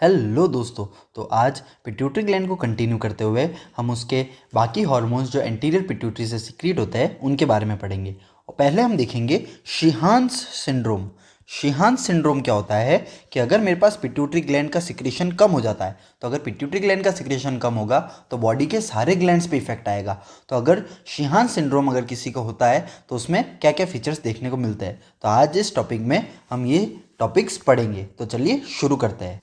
Hello दोस्तों। तो आज पिट्यूटरी ग्लैंड को कंटिन्यू करते हुए हम उसके बाकी हार्मोन्स जो एंटीरियर पिट्यूटरी से सीक्रेट होते हैं उनके बारे में पढ़ेंगे। और पहले हम देखेंगे शिहान्स सिंड्रोम। शिहान्स सिंड्रोम क्या होता है कि अगर मेरे पास पिट्यूटरी ग्लैंड का सिक्रेशन कम हो जाता है, तो अगर पिट्यूटरी ग्लैंड का सिक्रेशन कम होगा तो बॉडी के सारे ग्लैंड्स पे इफेक्ट आएगा। तो अगर शिहान्स सिंड्रोम अगर किसी को होता है तो उसमें क्या क्या फीचर्स देखने को मिलते हैं, तो आज इस टॉपिक में हम ये टॉपिक्स पढ़ेंगे। तो चलिए शुरू करते हैं।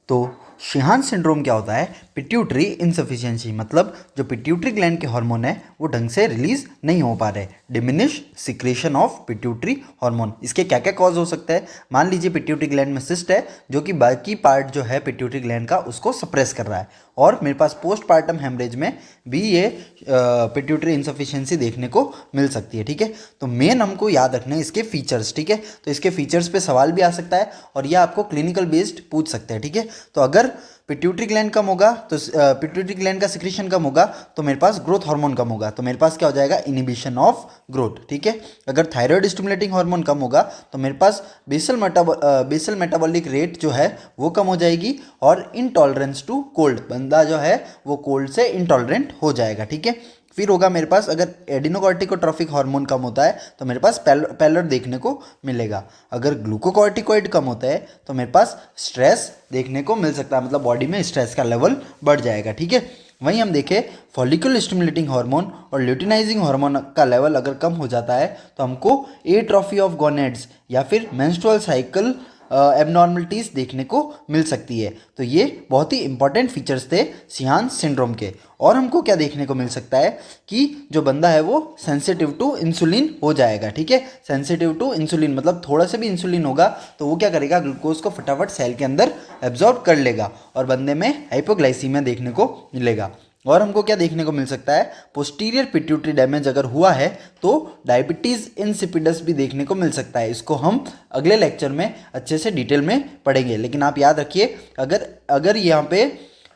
तो शिहान्स सिंड्रोम क्या होता है? पिट्यूटरी इनसफिशिएंसी, मतलब जो पिट्यूटरी ग्लैंड के हार्मोन है वो ढंग से रिलीज नहीं हो पा रहे। Diminish secretion of pituitary hormone. इसके क्या क्या कॉज हो सकते हैं? मान लीजिए पिट्यूटरी ग्लैंड में सिस्ट है जो कि बाकी पार्ट जो है पिट्यूटरी ग्लैंड का उसको सप्रेस कर रहा है, और मेरे पास पोस्टपार्टम हेमरेज में भी ये पिट्यूटरी इनसफिशिएंसी देखने को मिल सकती है। ठीक है, तो मेन हमको याद रखना है इसके फीचर्स। ठीक है, तो इसके फीचर्स पे सवाल भी आ सकता है और ये आपको क्लिनिकल बेस्ड पूछ सकते हैं। ठीक है, तो अगर पिट्यूटरी ग्लैंड कम होगा तो पिट्यूटरी ग्लैंड का सिक्रेशन कम होगा तो मेरे पास ग्रोथ हार्मोन कम होगा, तो मेरे पास क्या हो जाएगा? Inhibition of growth. ठीक है, अगर थायराइड स्टिमुलेटिंग हार्मोन कम होगा तो मेरे पास बेसल मेटाबॉलिक रेट जो है वो कम हो जाएगी, और इनटॉलरेंस टू कोल्ड, बंदा जो है वो कोल्ड से इनटॉलरेंट हो जाएगा। ठीक है, फिर होगा मेरे पास, अगर एडिनोकॉर्टिकोट्रोफिक हार्मोन कम होता है तो मेरे पास पैलर देखने को मिलेगा। अगर ग्लूकोकॉर्टिकॉइड कम होता है तो मेरे पास स्ट्रेस देखने को मिल सकता है, मतलब बॉडी में स्ट्रेस का लेवल बढ़ जाएगा। ठीक है, वहीं हम देखें फॉलिकुलर स्टिमुलेटिंग हार्मोन और ल्यूटिनाइजिंग हार्मोन का लेवल अगर कम हो जाता है तो हमको एट्रोफी ऑफ गोनेड्स या फिर मेंस्ट्रुअल साइकिल एबनॉर्मलिटीज़ देखने को मिल सकती है। तो ये बहुत ही इंपॉर्टेंट फीचर्स थे शिहान्स सिंड्रोम के। और हमको क्या देखने को मिल सकता है कि जो बंदा है वो सेंसिटिव टू इंसुलिन हो जाएगा। ठीक है, सेंसिटिव टू इंसुलिन मतलब थोड़ा सा भी इंसुलिन होगा तो वो क्या करेगा? ग्लूकोज को फटाफट सेल के अंदर एब्जॉर्ब कर लेगा और बंदे में हाइपोग्लाइसीमिया देखने को मिलेगा। और हमको क्या देखने को मिल सकता है? पोस्टीरियर पिट्यूटरी डैमेज अगर हुआ है तो डायबिटीज़ इंसिपिडस भी देखने को मिल सकता है। इसको हम अगले लेक्चर में अच्छे से डिटेल में पढ़ेंगे, लेकिन आप याद रखिए अगर अगर यहाँ पे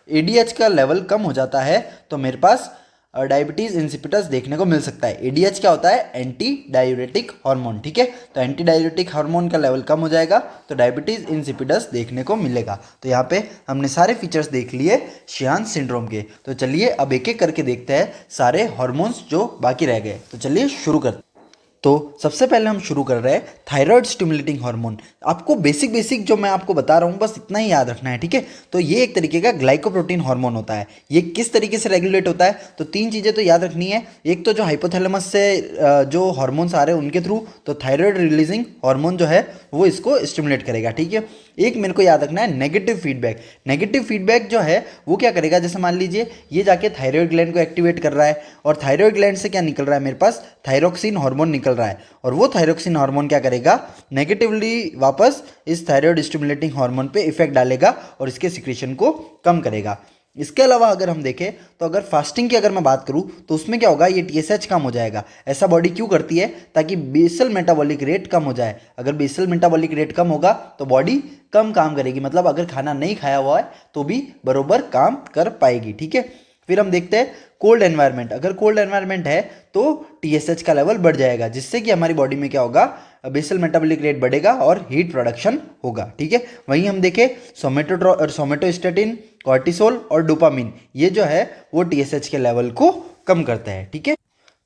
एडीएच का लेवल कम हो जाता है तो मेरे पास डायबिटीज़ इंसिपिडस देखने को मिल सकता है। एडीएच क्या होता है? Anti diuretic hormone. ठीक है, तो एंटी डायूरेटिक हार्मोन का लेवल कम हो जाएगा तो डायबिटीज़ इंसिपिडस देखने को मिलेगा। तो यहाँ पे हमने सारे फीचर्स देख लिए शिहान्स सिंड्रोम के। तो चलिए अब एक एक करके देखते हैं सारे हार्मोन्स जो बाकी रह गए। तो चलिए शुरू करते। तो सबसे पहले हम शुरू कर रहे हैं थायराइड स्टिमुलेटिंग हार्मोन। आपको बेसिक जो मैं आपको बता रहा हूँ बस इतना ही याद रखना है। ठीक है, तो ये एक तरीके का ग्लाइकोप्रोटीन हार्मोन होता है। ये किस तरीके से रेगुलेट होता है? तो तीन चीज़ें तो याद रखनी है। एक तो जो हाइपोथैलेमस से जो हार्मोन्स आ रहे हैं उनके थ्रू, तो थायराइड रिलीजिंग हार्मोन जो है वो इसको स्टिमुलेट करेगा। ठीक है, एक मेरे को याद रखना है नेगेटिव फीडबैक। नेगेटिव फीडबैक जो है वो क्या करेगा? जैसे मान लीजिए ये जाके थायराइड ग्लैंड को एक्टिवेट कर रहा है और थायराइड ग्लैंड से क्या निकल रहा है? मेरे पास थायरोक्सिन हार्मोन निकल रहा है, और वो थायरोक्सिन हार्मोन क्या करेगा? नेगेटिवली वापस इस थायराइड स्टिमुलेटिंग हार्मोन पे इफेक्ट डालेगा और इसके सिक्रेशन को कम करेगा। इसके अलावा अगर हम देखें तो अगर फास्टिंग की अगर मैं बात करूं तो उसमें क्या होगा? ये टीएसएच कम हो जाएगा। ऐसा बॉडी क्यों करती है? ताकि बेसल मेटाबॉलिक रेट कम हो जाए। अगर बेसल मेटाबॉलिक रेट कम होगा तो बॉडी कम काम करेगी, मतलब अगर खाना नहीं खाया हुआ है तो भी बरोबर काम कर पाएगी। ठीक है, फिर हम देखते हैं कोल्ड एनवायरनमेंट। अगर कोल्ड एनवायरनमेंट है तो टीएसएच का लेवल बढ़ जाएगा, जिससे कि हमारी बॉडी में क्या होगा? बेसल मेटाबॉलिक रेट बढ़ेगा और हीट प्रोडक्शन होगा। ठीक है, वहीं हम देखें सोमेटोस्टेटिन, कॉर्टिसोल और डोपामिन, ये जो है वो टीएसएच के लेवल को कम करता है। ठीक है,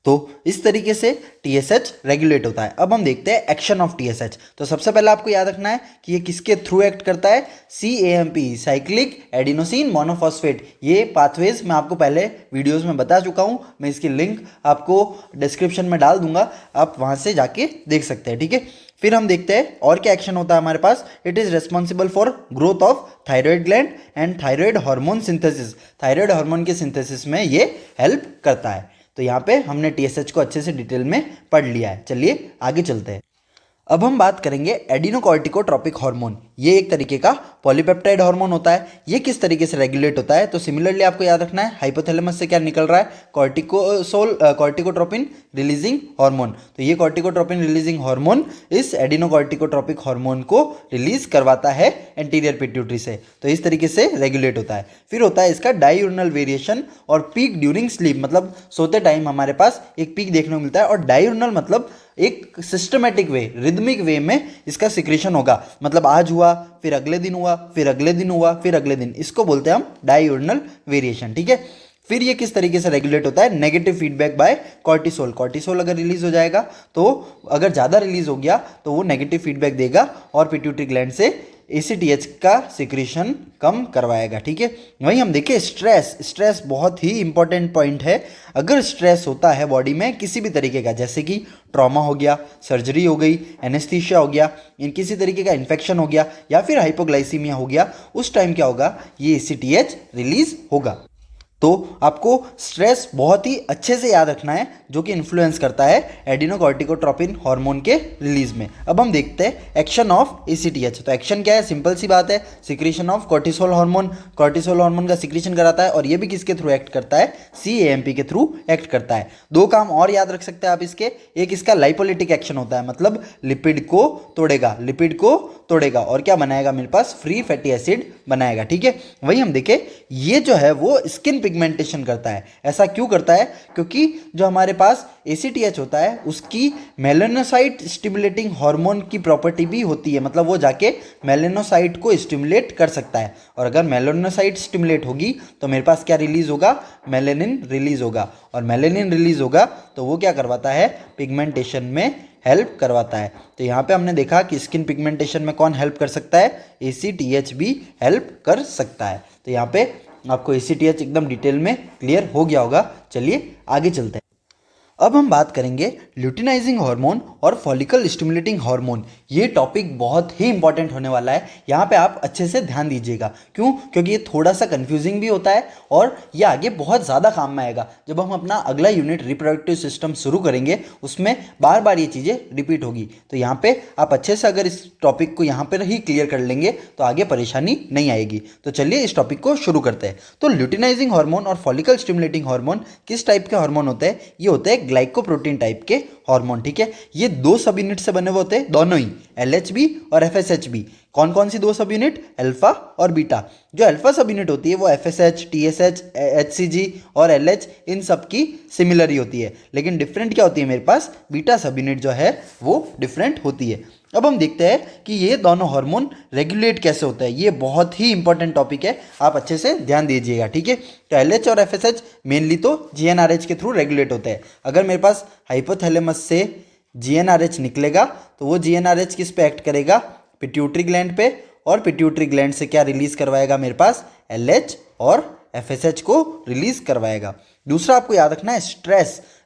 तो इस तरीके से टीएसएच रेगुलेट होता है। अब हम देखते हैं एक्शन ऑफ टीएसएच। तो सबसे पहले आपको याद रखना है कि ये किसके थ्रू एक्ट करता है? सीएएमपी, साइक्लिक एडिनोसिन मोनोफॉस्फेट। ये पाथवेज मैं आपको पहले वीडियोस में बता चुका हूँ, मैं इसकी लिंक आपको डिस्क्रिप्शन में डाल दूंगा, आप वहाँ से जाके देख सकते हैं। ठीक है, फिर हम देखते हैं और क्या एक्शन होता है हमारे पास। It is responsible for growth of thyroid gland and thyroid hormone synthesis. Thyroid hormone के सिंथेसिस में ये हेल्प करता है। तो यहाँ पे हमने टीएसएच को अच्छे से डिटेल में पढ़ लिया है। चलिए आगे चलते हैं। अब हम बात करेंगे एडिनोकॉर्टिकोट्रोपिक हार्मोन। ये एक तरीके का पॉलीपेप्टाइड हार्मोन होता है। ये किस तरीके से रेगुलेट होता है? तो सिमिलरली आपको याद रखना है हाइपोथैलेमस से क्या निकल रहा है? Corticotropin releasing hormone. तो ये कॉर्टिकोट्रोपिन रिलीजिंग हार्मोन इस एडिनोकॉर्टिकोट्रोपिक हार्मोन को रिलीज करवाता है एंटीरियर पिट्यूटरी से। तो इस तरीके से रेगुलेट होता है। फिर होता है इसका डायurnal वेरिएशन और पीक ड्यूरिंग स्लीप, मतलब सोते टाइम हमारे पास एक पीक देखने को मिलता है। और डायurnal मतलब एक सिस्टमेटिक वे, रिदमिक वे में इसका सिक्रेशन होगा, मतलब आज हुआ फिर अगले दिन हुआ, फिर अगले दिन हुआ, फिर अगले दिन, इसको बोलते हैं हम डायurnal वेरिएशन। ठीक है, फिर ये किस तरीके से रेगुलेट होता है, negative feedback by cortisol. Cortisol अगर रिलीज हो जाएगा तो अगर ज़्यादा रिलीज हो गया तो वो नेगेटिव फीडबैक देगा और पिट्यूटरी ग्लैंड से ACTH का सिक्रीशन कम करवाएगा। ठीक है, वहीं हम देखें स्ट्रेस बहुत ही इंपॉर्टेंट पॉइंट है। अगर स्ट्रेस होता है बॉडी में किसी भी तरीके का, जैसे कि ट्रॉमा हो गया, सर्जरी हो गई, एनेस्थीसिया हो गया, इन किसी तरीके का इन्फेक्शन हो गया या फिर हाइपोग्लाइसीमिया हो गया, उस टाइम क्या होगा, ये ACTH रिलीज होगा। तो आपको स्ट्रेस बहुत ही अच्छे से याद रखना है, जो कि इन्फ्लुएंस करता है एडिनोकॉर्टिकोट्रोपिन हार्मोन के रिलीज में। अब हम देखते हैं एक्शन ऑफ ACTH। तो एक्शन क्या है, सिंपल सी बात है, secretion of cortisol hormone. Cortisol hormone का सिक्रीशन कराता है और ये भी किसके थ्रू एक्ट करता है, CAMP के थ्रू एक्ट करता है। दो काम और याद रख सकते हैं आप इसके, एक इसका लाइपोलिटिक एक्शन होता है, मतलब लिपिड को तोड़ेगा और क्या बनाएगा, मेरे पास फ्री फैटी एसिड बनाएगा। ठीक है, वही हम देखें ये जो है वो स्किन पिगमेंटेशन करता है। ऐसा क्यों करता है, क्योंकि जो हमारे पास ACTH होता है उसकी मेलानोसाइट स्टिमुलेटिंग हार्मोन की प्रॉपर्टी भी होती है, मतलब वो जाके मेलानोसाइट को स्टिमुलेट कर सकता है। और अगर मेलानोसाइट स्टिमुलेट होगी तो मेरे पास क्या रिलीज होगा, मेलेनिन रिलीज होगा, और मेलेनिन रिलीज होगा तो वो क्या करवाता है, पिगमेंटेशन में हेल्प करवाता है। तो यहाँ पे हमने देखा कि स्किन पिगमेंटेशन में कौन हेल्प कर सकता है, ACTH भी हेल्प कर सकता है। तो यहाँ पे आपको ACTH एकदम डिटेल में क्लियर हो गया होगा। चलिए आगे चलते हैं। अब हम बात करेंगे ल्यूटिनाइजिंग हार्मोन और फॉलिकल स्टिमुलेटिंग हार्मोन। ये टॉपिक बहुत ही इंपॉर्टेंट होने वाला है, यहाँ पे आप अच्छे से ध्यान दीजिएगा। क्यों, क्योंकि ये थोड़ा सा कंफ्यूजिंग भी होता है और ये आगे बहुत ज़्यादा काम में आएगा। जब हम अपना अगला यूनिट रिप्रोडक्टिव सिस्टम शुरू करेंगे उसमें बार बार ये चीज़ें रिपीट होगी। तो यहाँ पे आप अच्छे से अगर इस टॉपिक को यहाँ पर ही क्लियर कर लेंगे तो आगे परेशानी नहीं आएगी। तो चलिए इस टॉपिक को शुरू करते हैं। तो ल्यूटिनाइजिंग हार्मोन और फॉलिकल स्टिमुलेटिंग हार्मोन किस टाइप के हार्मोन होते हैं, ये होते हैं ग्लाइकोप्रोटीन टाइप के हार्मोन। ठीक है, ये दो सब यूनिट से बने हुए होते हैं, दोनों ही LHB और FSHB। कौन कौन सी दो सब यूनिट, अल्फा और बीटा। जो अल्फा सब यूनिट होती है वो FSH, TSH, HCG और LH इन सब की सिमिलर ही होती है, लेकिन डिफरेंट क्या होती है, मेरे पास बीटा सब यूनिट जो है वो डिफरेंट होती है। अब हम देखते हैं कि ये दोनों हार्मोन रेगुलेट कैसे होता है। ये बहुत ही इंपॉर्टेंट टॉपिक है, आप अच्छे से ध्यान दीजिएगा। ठीक है, तो LH और FSH मेनली तो GnRH के थ्रू रेगुलेट होते हैं। अगर मेरे पास हाइपोथैलेमस से GnRH निकलेगा तो वो GnRH किस पे एक्ट करेगा, पिट्यूटरी ग्लैंड पे, और पिट्यूटरी ग्लैंड से क्या रिलीज करवाएगा, मेरे पास LH और FSH को रिलीज करवाएगा। दूसरा आपको याद रखना है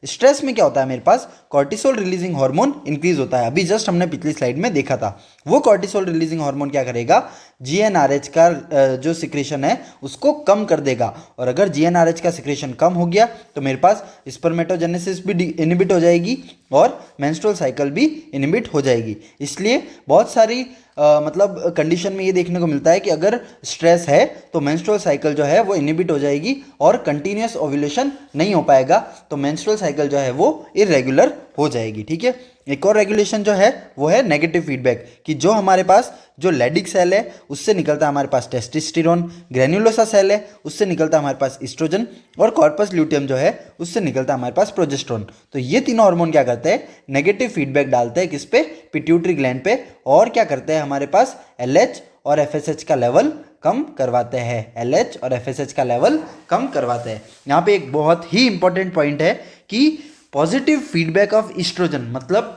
स्ट्रेस में क्या होता है, मेरे पास कॉर्टिसोल रिलीजिंग हार्मोन इंक्रीज होता है। अभी जस्ट हमने पिछली स्लाइड में देखा था। वो कॉर्टिसोल रिलीजिंग हार्मोन क्या करेगा, GnRH का जो सिक्रेशन है उसको कम कर देगा, और अगर GnRH का सिक्रेशन कम हो गया तो मेरे पास स्पर्मेटोजेनेसिस भी इनिबिट हो जाएगी और मेंस्ट्रुअल साइकिल भी इनिबिट हो जाएगी। इसलिए बहुत सारी मतलब कंडीशन में ये देखने को मिलता है कि अगर स्ट्रेस है तो मेंस्ट्रुअल साइकिल जो है वो इनिबिट हो जाएगी और कंटिन्यूअस ओव्यूलेशन नहीं हो पाएगा, तो मेंस्ट्रुअल साइकिल जो है वो इरेगुलर हो जाएगी। ठीक है, एक और रेगुलेशन जो है वो है नेगेटिव फीडबैक, कि जो हमारे पास जो लेडिक सेल है उससे निकलता है हमारे पास टेस्टोस्टेरोन, ग्रेन्युलोसा सेल है उससे निकलता है हमारे पास एस्ट्रोजन, और कॉर्पस ल्यूटियम जो है उससे निकलता है हमारे पास प्रोजेस्टेरोन। तो ये तीनों हार्मोन क्या करते हैं, नेगेटिव फीडबैक डालते हैं किस पे, पिट्यूटरी ग्लैंड पे, और क्या करते हैं हमारे पास LH और FSH का लेवल कम करवाते हैं। LH और FSH का लेवल कम करवाते हैं। यहाँ पे एक बहुत ही इंपॉर्टेंट पॉइंट है कि पॉजिटिव फीडबैक ऑफ एस्ट्रोजन, मतलब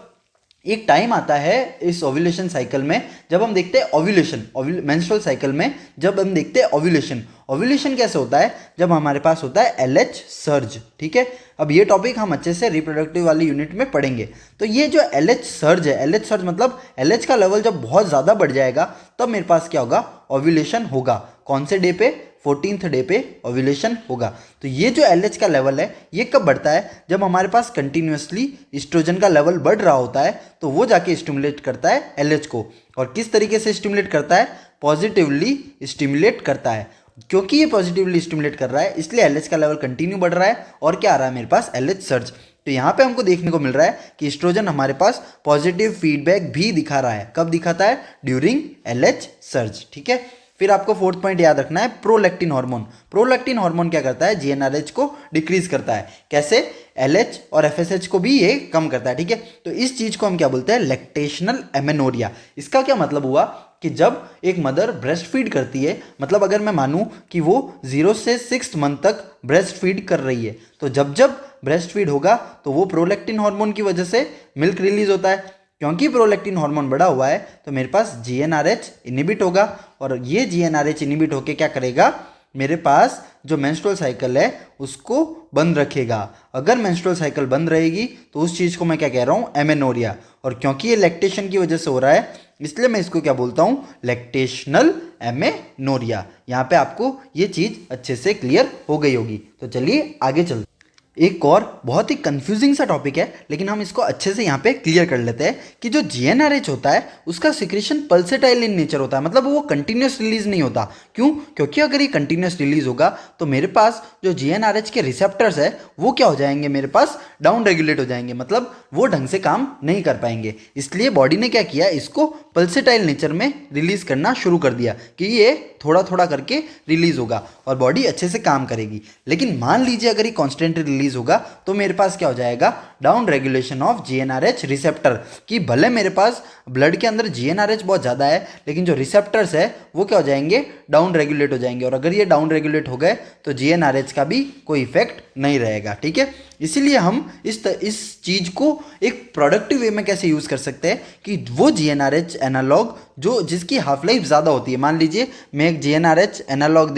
एक टाइम आता है इस ओव्यूलेशन साइकिल में जब हम देखते हैं ओव्यूलेशन, मेंस्ट्रुअल साइकिल में जब हम देखते हैं ओव्यूलेशन कैसे होता है, जब हमारे पास होता है LH सर्ज। ठीक है, अब ये टॉपिक हम अच्छे से रिप्रोडक्टिव वाली यूनिट में पढ़ेंगे। तो ये जो LH सर्ज है, LH सर्ज मतलब LH का लेवल जब बहुत ज़्यादा बढ़ जाएगा तब मेरे पास क्या होगा, ओव्यूलेशन होगा। कौन से डे पे, 14th डे पे ओव्यूलेशन होगा। तो ये जो LH का लेवल है ये कब बढ़ता है, जब हमारे पास कंटिन्यूसली एस्ट्रोजन का लेवल बढ़ रहा होता है, तो वो जाके स्टिमुलेट करता है LH को। और किस तरीके से स्टिमुलेट करता है, पॉजिटिवली स्टिमुलेट करता है। क्योंकि ये पॉजिटिवली स्टिमुलेट कर रहा है इसलिए LH का लेवल कंटिन्यू बढ़ रहा है, और क्या आ रहा है मेरे पास, LH सर्ज। तो यहाँ पे हमको देखने को मिल रहा है कि एस्ट्रोजन हमारे पास पॉजिटिव फीडबैक भी दिखा रहा है। कब दिखाता है, ड्यूरिंग LH सर्ज। ठीक है, फिर आपको फोर्थ पॉइंट याद रखना है, प्रोलैक्टिन हार्मोन। प्रोलैक्टिन हार्मोन क्या करता है, GnRH को डिक्रीज करता है। कैसे, LH और FSH को भी ये कम करता है। ठीक है, तो इस चीज को हम क्या बोलते हैं, लैक्टेशनल एमेनोरिया। इसका क्या मतलब हुआ कि जब एक मदर ब्रेस्ट फीड करती है, मतलब अगर मैं मानूं कि वो 0 से 6 मंथ तक ब्रेस्ट फीड कर रही है, तो जब जब ब्रेस्ट फीड होगा तो वो प्रोलैक्टिन हार्मोन की वजह से मिल्क रिलीज होता है। क्योंकि प्रोलैक्टिन हार्मोन बढ़ा हुआ है तो मेरे पास जीएनआरएच इनिबिट होगा, और ये जीएनआरएच इनिबिट होके क्या करेगा, मेरे पास जो मेंस्ट्रुअल साइकिल है उसको बंद रखेगा। अगर मेंस्ट्रुअल साइकिल बंद रहेगी तो उस चीज़ को मैं क्या कह रहा हूँ, एमेनोरिया। और क्योंकि ये लैक्टेशन की वजह से हो रहा है इसलिए मैं इसको क्या बोलता हूँ, लैक्टेशनल एमेनोरिया। यहाँ पे आपको ये चीज़ अच्छे से क्लियर हो गई होगी। तो चलिए आगे चलते। एक और बहुत ही कंफ्यूजिंग सा टॉपिक है, लेकिन हम इसको अच्छे से यहाँ पे क्लियर कर लेते हैं कि जो जीएनआरएच होता है उसका सिक्रेशन पल्सेटाइल इन नेचर होता है, मतलब वो कंटिन्यूस रिलीज नहीं होता। क्यों? क्योंकि अगर ये कंटिन्यूस रिलीज होगा तो मेरे पास जो जीएनआरएच के रिसेप्टर्स है वो क्या हो जाएंगे, मेरे पास डाउन रेगुलेट हो जाएंगे, मतलब वो ढंग से काम नहीं कर पाएंगे। इसलिए बॉडी ने क्या किया, इसको पल्सेटाइल नेचर में रिलीज करना शुरू कर दिया कि ये थोड़ा थोड़ा करके रिलीज होगा और बॉडी अच्छे से काम करेगी। लेकिन मान लीजिए अगर ये कॉन्स्टेंटली रिलीज होगा तो मेरे पास क्या हो जाएगा, down regulation of GnRH receptor. कि भले मेरे पास ब्लड के अंदर जीएनआरएच बहुत ज़्यादा है लेकिन जो रिसेप्टर्स है वो क्या हो जाएंगे, डाउन रेगुलेट हो जाएंगे। और अगर ये डाउन रेगुलेट हो गए तो जीएनआरएच का भी कोई इफेक्ट नहीं रहेगा। ठीक है, इसीलिए हम इस चीज़ को एक प्रोडक्टिव वे में कैसे यूज़ कर सकते हैं कि वो जीएनआरएच एनालॉग जिसकी हाफ लाइफ ज़्यादा होती है, मान लीजिए मैं एक जीएनआरएच एनालॉग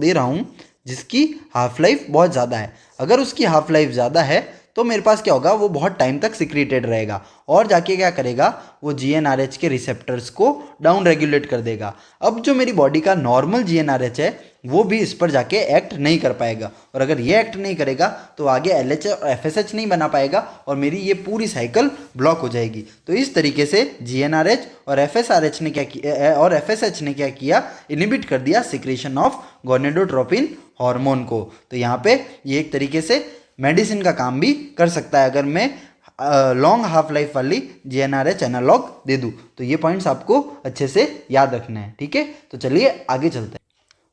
दे रहा हूँ जिसकी हाफ लाइफ बहुत ज़्यादा है। अगर उसकी हाफ लाइफ ज़्यादा है तो मेरे पास क्या होगा, वो बहुत टाइम तक सिक्रीटेड रहेगा और जाके क्या करेगा, वो जीएनआरएच के रिसेप्टर्स को डाउन रेगुलेट कर देगा। अब जो मेरी बॉडी का नॉर्मल जीएनआरएच है वो भी इस पर जाके एक्ट नहीं कर पाएगा, और अगर ये एक्ट नहीं करेगा तो आगे एलएचएच और एफएसएच नहीं बना पाएगा और मेरी ये पूरी साइकिल ब्लॉक हो जाएगी। तो इस तरीके से जीएनआरएच और एफएसएच ने क्या किया, इनिबिट कर दिया सिक्रेशन ऑफ गोनेडोट्रोपिन हार्मोन को। तो यहाँ पे ये एक तरीके से मेडिसिन का काम भी कर सकता है अगर मैं लॉन्ग हाफ लाइफ वाली जीएनआरएच एनालॉग दे दूँ। तो ये पॉइंट्स आपको अच्छे से याद रखने हैं। ठीक है, तो चलिए आगे चलते हैं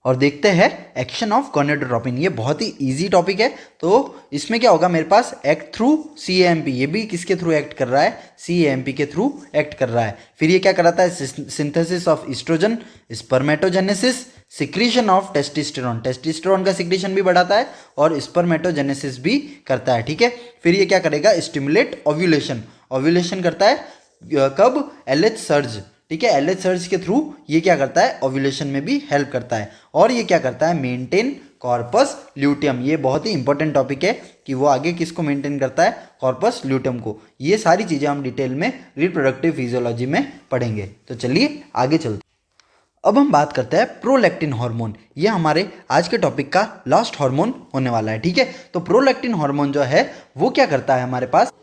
और देखते हैं एक्शन ऑफ गोनेडोट्रोपिन। ये बहुत ही इजी टॉपिक है। तो इसमें क्या होगा, मेरे पास एक्ट थ्रू सीएएमपी, ये भी किसके थ्रू एक्ट कर रहा है, सीएएमपी के थ्रू एक्ट कर रहा है। फिर ये क्या कराता है, synthesis of estrogen, spermatogenesis, secretion of testosterone, testosterone का सिक्रीशन भी बढ़ाता है और स्पर्मेटोजेनेसिस भी करता है। ठीक है, फिर ये क्या करेगा, स्टिमुलेट ओव्यूलेशन, ओव्यूलेशन करता है कब, एलएच सर्ज। ठीक है, एलएच सर्ज के थ्रू ये क्या करता है, ओव्यूलेशन में भी हेल्प करता है। और ये क्या करता है, मेंटेन कॉर्पस ल्यूटियम। ये बहुत ही इंपॉर्टेंट टॉपिक है कि वो आगे किसको मेंटेन करता है, कॉर्पस ल्यूटियम को। ये सारी चीज़ें हम डिटेल में रिप्रोडक्टिव फिजियोलॉजी में पढ़ेंगे। तो चलिए आगे चलते। अब हम बात करते हैं प्रोलैक्टिन हार्मोन। ये हमारे आज के टॉपिक का लास्ट हार्मोन होने वाला है। ठीक है, तो प्रोलैक्टिन हार्मोन जो है वो क्या करता है, हमारे पास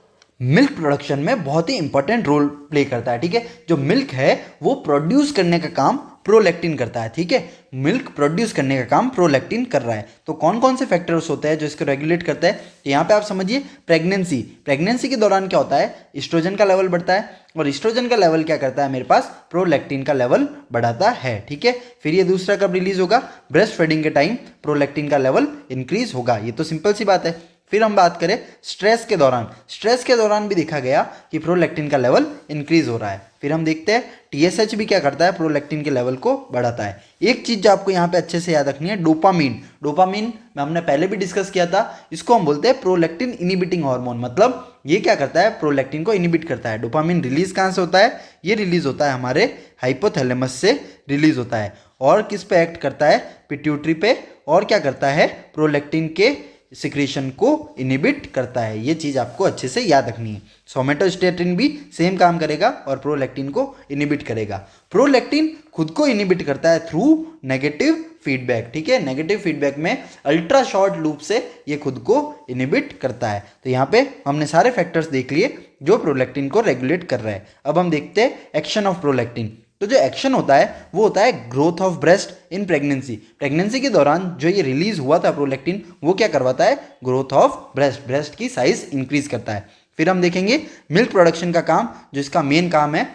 मिल्क प्रोडक्शन में बहुत ही इंपॉर्टेंट रोल प्ले करता है। ठीक है, जो मिल्क है वो प्रोड्यूस करने का काम प्रोलैक्टिन करता है। ठीक है, मिल्क प्रोड्यूस करने का काम प्रोलैक्टिन कर रहा है। तो कौन कौन से फैक्टर्स होते हैं जो इसको रेगुलेट करते हैं, तो यहाँ पे आप समझिए प्रेगनेंसी के दौरान क्या होता है, ईस्ट्रोजन का लेवल बढ़ता है और ईस्ट्रोजन का लेवल क्या करता है, मेरे पास प्रोलैक्टिन का लेवल बढ़ाता है। ठीक है, फिर ये दूसरा कब रिलीज होगा, ब्रेस्ट फीडिंग के टाइम प्रोलैक्टिन का लेवल इंक्रीज होगा। ये तो सिंपल सी बात है। फिर हम बात करें स्ट्रेस के दौरान भी देखा गया कि प्रोलैक्टिन का लेवल इंक्रीज हो रहा है। फिर हम देखते हैं टीएसएच भी क्या करता है, प्रोलैक्टिन के लेवल को बढ़ाता है। एक चीज जो आपको यहाँ पे अच्छे से याद रखनी है, डोपामीन में हमने पहले भी डिस्कस किया था। इसको हम बोलते हैं प्रोलैक्टिन इनिबिटिंग हार्मोन, मतलब ये क्या करता है, प्रोलैक्टिन को इनिबिट करता है। डोपामीन रिलीज कहाँ से होता है, ये रिलीज होता है हमारे हाइपोथैलेमस से रिलीज होता है। और किस पे एक्ट करता है, पिट्यूटरी पे, और क्या करता है, प्रोलैक्टिन के सिक्रीशन को इनिबिट करता है। ये चीज़ आपको अच्छे से याद रखनी है। सोमेटोस्टेटिन भी सेम काम करेगा और प्रोलैक्टिन को इनिबिट करेगा। प्रोलैक्टिन खुद को इनिबिट करता है थ्रू नेगेटिव फीडबैक। ठीक है, नेगेटिव फीडबैक में अल्ट्रा शॉर्ट लूप से ये खुद को इनिबिट करता है। तो यहाँ पे हमने सारे फैक्टर्स देख लिए जो प्रोलैक्टिन को रेगुलेट कर रहे हैं। अब हम देखते हैं एक्शन ऑफ प्रोलैक्टिन। तो जो एक्शन होता है वो होता है growth of breast in pregnancy के दौरान जो ये रिलीज हुआ था प्रोलैक्टिन, वो क्या करवाता है, ग्रोथ ऑफ ब्रेस्ट की साइज इंक्रीज करता है। फिर हम देखेंगे मिल्क प्रोडक्शन का काम, जो इसका मेन काम है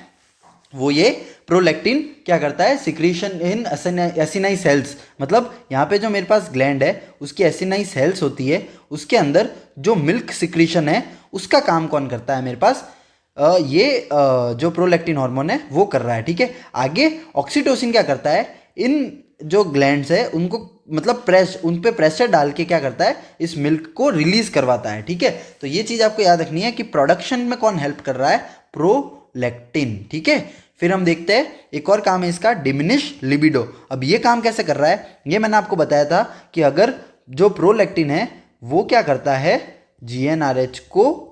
वो ये प्रोलैक्टिन क्या करता है, सिक्रीशन इन एसिनाई सेल्स, मतलब यहाँ पे जो मेरे पास ग्लैंड है उसकी एसिनाई सेल्स होती है, उसके अंदर जो मिल्क सिक्रीशन है उसका काम कौन करता है, मेरे पास जो प्रोलैक्टिन हार्मोन है वो कर रहा है, ठीक है। आगे ऑक्सीटोसिन क्या करता है, इन जो ग्लैंड्स है उनको मतलब उन पे प्रेशर डाल के क्या करता है, इस मिल्क को रिलीज करवाता है, ठीक है। तो ये चीज़ आपको याद रखनी है कि प्रोडक्शन में कौन हेल्प कर रहा है, प्रोलैक्टिन, ठीक है। फिर हम देखते हैं एक और काम है इसका, डिमिनिश लिबिडो। अब ये काम कैसे कर रहा है, ये मैंने आपको बताया था कि अगर जो प्रोलैक्टिन है वो क्या करता है, जीएनआरएच को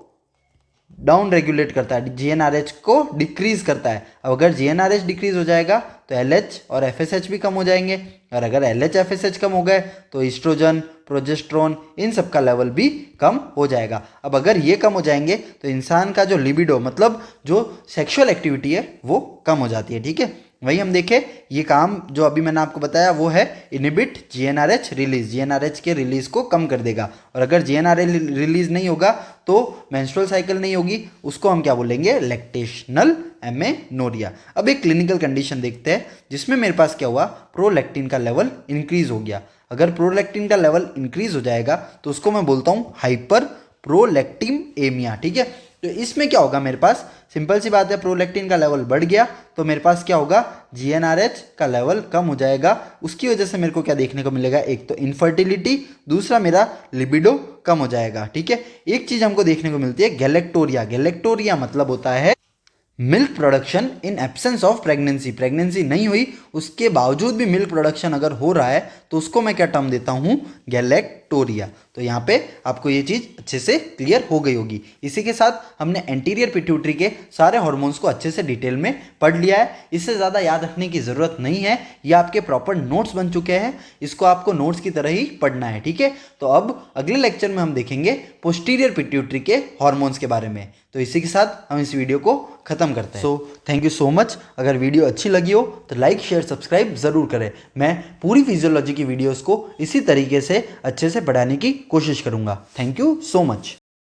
डाउन रेगुलेट करता है, जीएनआरएच को डिक्रीज करता है। अब अगर जीएनआरएच डिक्रीज हो जाएगा तो एलएच और एफएसएच भी कम हो जाएंगे, और अगर एलएच एफएसएच कम हो गए तो ईस्ट्रोजन, प्रोजेस्टेरोन, इन सब का लेवल भी कम हो जाएगा। अब अगर ये कम हो जाएंगे तो इंसान का जो लिबिडो मतलब जो सेक्सुअल एक्टिविटी है वो कम हो जाती है, ठीक है। वही हम देखें, ये काम जो अभी मैंने आपको बताया वो है इनहिबिट जीएनआरएच रिलीज, जीएनआरएच के रिलीज को कम कर देगा। और अगर जीएनआरएच रिलीज नहीं होगा तो मेंस्ट्रुअल साइकिल नहीं होगी, उसको हम क्या बोलेंगे, लैक्टेशनल एमेनोरिया। अब एक क्लिनिकल कंडीशन देखते हैं जिसमें मेरे पास क्या हुआ, प्रोलैक्टिन का लेवल इंक्रीज हो गया। अगर प्रोलैक्टिन का लेवल इंक्रीज हो जाएगा तो उसको मैं बोलता हूँ हाइपर प्रोलैक्टिनेमिया, ठीक है। तो इसमें क्या होगा, मेरे पास सिंपल सी बात है, प्रोलैक्टिन का लेवल बढ़ गया तो मेरे पास क्या होगा, जीएनआरएच का लेवल कम हो जाएगा। उसकी वजह से मेरे को क्या देखने को मिलेगा, एक तो इनफर्टिलिटी, दूसरा मेरा लिबिडो कम हो जाएगा, ठीक है। एक चीज हमको देखने को मिलती है गैलेक्टोरिया। गैलेक्टोरिया मतलब होता है milk production in absence of pregnancy. Pregnancy नहीं हुई उसके बावजूद भी मिल्क प्रोडक्शन अगर हो रहा है तो उसको मैं क्या टर्म देता हूँ, गैलेक्टोरिया। तो यहाँ पे आपको ये चीज़ अच्छे से क्लियर हो गई होगी। इसी के साथ हमने एंटीरियर पिट्यूटरी के सारे हार्मोन्स को अच्छे से डिटेल में पढ़ लिया है। इससे ज़्यादा याद रखने की ज़रूरत नहीं है, ये आपके प्रॉपर नोट्स बन चुके हैं, इसको आपको नोट्स की तरह ही पढ़ना है, ठीक है। तो अब अगले लेक्चर में हम देखेंगे पोस्टीरियर पिट्यूटरी के हार्मोन्स के बारे में। तो इसी के साथ हम इस वीडियो को खत्म करते हैं। So thank you so much. अगर वीडियो अच्छी लगी हो तो लाइक शेयर सब्सक्राइब ज़रूर करें। मैं पूरी फिजियोलॉजी की वीडियोस को इसी तरीके से अच्छे से पढ़ाने की कोशिश करूंगा। Thank you so much.